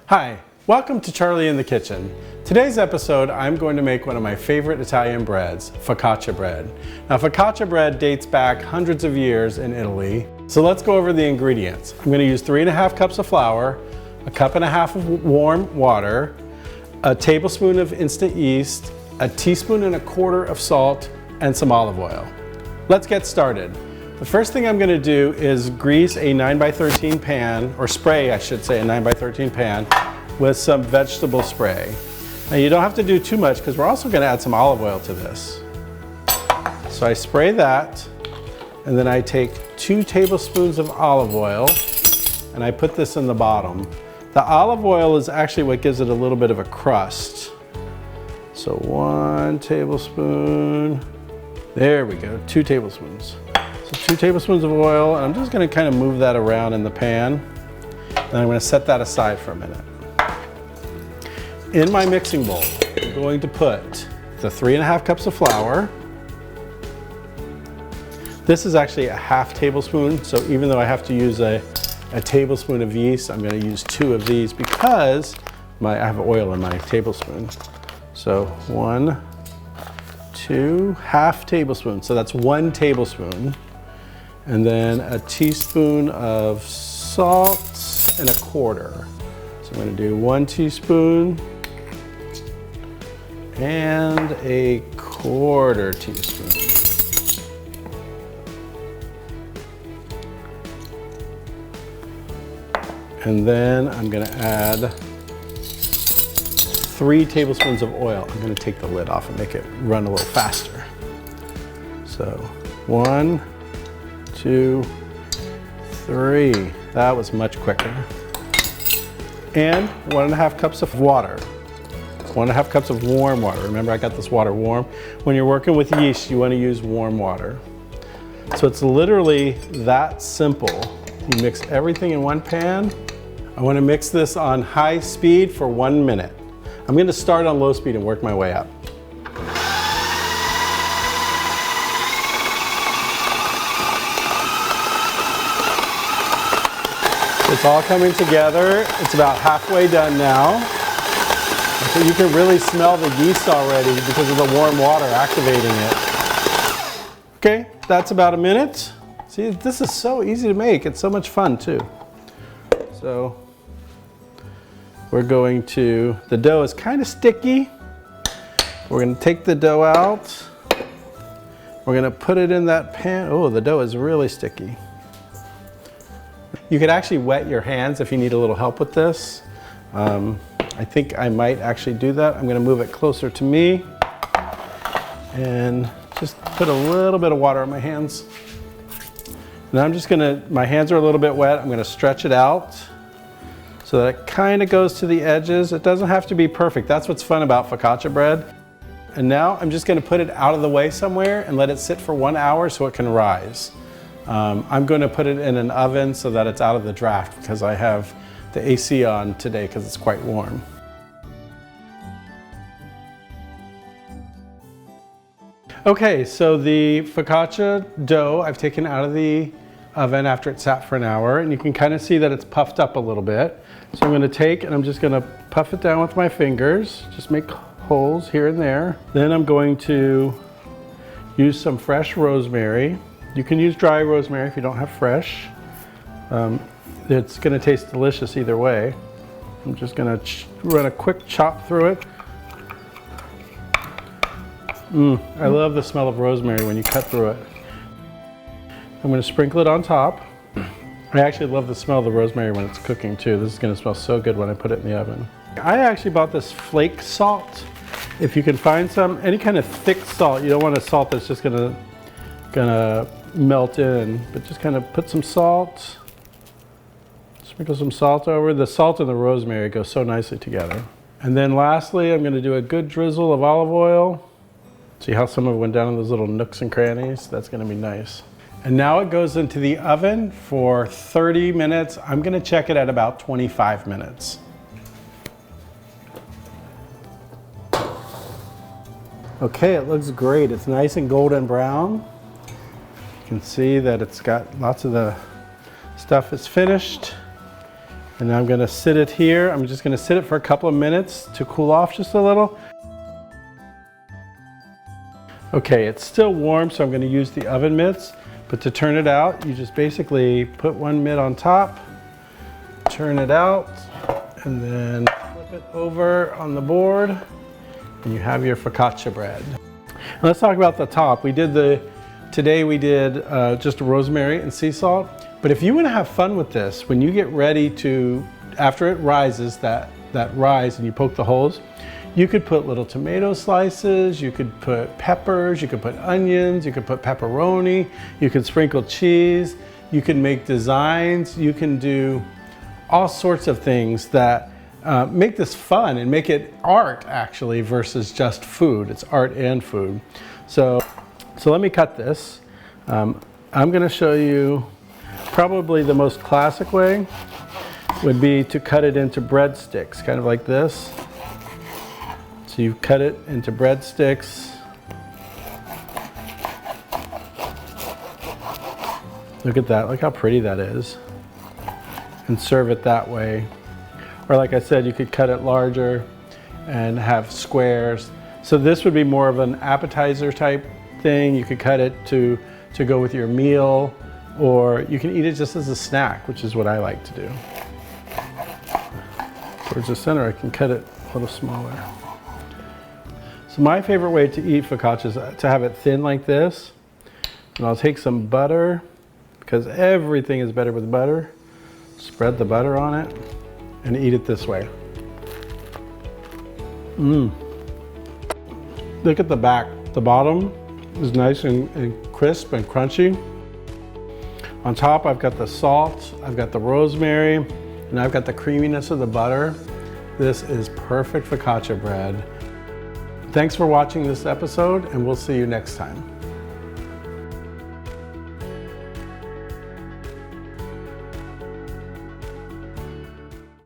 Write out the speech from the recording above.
Hi, welcome to Charlie in the Kitchen. Today's episode, I'm going to make one of my favorite Italian breads, focaccia bread. Now, focaccia bread dates back hundreds of years in Italy. So let's go over the ingredients. I'm going to use 3½ cups of flour, a cup and a half of warm water, a tablespoon of instant yeast, a teaspoon and a quarter of salt, and some olive oil. Let's get started. The first thing I'm going to do is grease a 9x13 pan, or spray I should say, a 9x13 pan with some vegetable spray. Now you don't have to do too much because we're also going to add some olive oil to this. So I spray that, and then I take 2 tablespoons of olive oil and I put this in the bottom. The olive oil is actually what gives it a little bit of a crust. So 1 tablespoon, there we go, 2 tablespoons. So 2 tablespoons of oil, and I'm just going to kind of move that around in the pan. Then I'm going to set that aside for a minute. In my mixing bowl, I'm going to put the 3½ cups of flour. This is actually a ½ tablespoon, so even though I have to use a tablespoon of yeast, I'm going to use 2 of these because I have oil in my tablespoon. So 1, 2, ½ tablespoon, so that's 1 tablespoon. And then a teaspoon of salt and a quarter. So I'm going to do 1 teaspoon and a quarter teaspoon. And then I'm going to add 3 tablespoons of oil. I'm going to take the lid off and make it run a little faster. So 1, 2, 3. That was much quicker. And 1½ cups of water. 1½ cups of warm water. Remember, I got this water warm. When you're working with yeast, you want to use warm water. So it's literally that simple. You mix everything in one pan. I want to mix this on high speed for 1 minute. I'm going to start on low speed and work my way up. It's all coming together. It's about halfway done now. So you can really smell the yeast already because of the warm water activating it. Okay, that's about a minute. See, this is so easy to make. It's so much fun too. So we're going to, the dough is kind of sticky. We're going to take the dough out. We're going to put it in that pan. Oh, the dough is really sticky. You could actually wet your hands if you need a little help with this. I think I might actually do that. I'm going to move it closer to me and just put a little bit of water on my hands. And I'm just going to, my hands are a little bit wet. I'm going to stretch it out so that it kind of goes to the edges. It doesn't have to be perfect. That's what's fun about focaccia bread. And now I'm just going to put it out of the way somewhere and let it sit for 1 hour so it can rise. I'm going to put it in an oven so that it's out of the draft because I have the AC on today because it's quite warm. Okay, so the focaccia dough I've taken out of the oven after it sat for an hour, and you can kind of see that it's puffed up a little bit. So I'm going to take and I'm just going to puff it down with my fingers, just make holes here and there. Then I'm going to use some fresh rosemary. You can use dry rosemary if you don't have fresh. It's going to taste delicious either way. I'm just going to run a quick chop through it. I love the smell of rosemary when you cut through it. I'm going to sprinkle it on top. I actually love the smell of the rosemary when it's cooking too. This is going to smell so good when I put it in the oven. I actually bought this flake salt. If you can find some, any kind of thick salt, you don't want a salt that's just gonna melt in, but just kind of put some salt, sprinkle some salt over. The salt and the rosemary go so nicely together. And then lastly, I'm going to do a good drizzle of olive oil. See how some of it went down in those little nooks and crannies? That's going to be nice. And now it goes into the oven for 30 minutes. I'm going to check it at about 25 minutes. Okay, it looks great. It's nice and golden brown. You can see that it's got lots of the stuff is finished. And I'm gonna sit it here. I'm just gonna sit it for a couple of minutes to cool off just a little. Okay, it's still warm, so I'm gonna use the oven mitts, but to turn it out, you just basically put one mitt on top, turn it out, and then flip it over on the board, and you have your focaccia bread. Now let's talk about the top. Today we did just rosemary and sea salt, but if you wanna have fun with this, when you get ready to, after it rises, that rise and you poke the holes, you could put little tomato slices, you could put peppers, you could put onions, you could put pepperoni, you could sprinkle cheese, you can make designs, you can do all sorts of things that make this fun and make it art actually versus just food. It's art and food. So let me cut this. I'm gonna show you probably the most classic way would be to cut it into breadsticks, kind of like this. So you cut it into breadsticks. Look at that, look how pretty that is. And serve it that way. Or like I said, you could cut it larger and have squares. So this would be more of an appetizer type thing. You could cut it to go with your meal, or you can eat it just as a snack, which is what I like to do. Towards the center, I can cut it a little smaller. So my favorite way to eat focaccia is to have it thin like this. And I'll take some butter, because everything is better with butter. Spread the butter on it and eat it this way. Look at the back. The bottom is nice and crisp and crunchy. On top, I've got the salt, I've got the rosemary, and I've got the creaminess of the butter. This is perfect focaccia bread. Thanks for watching this episode, and we'll see you next time.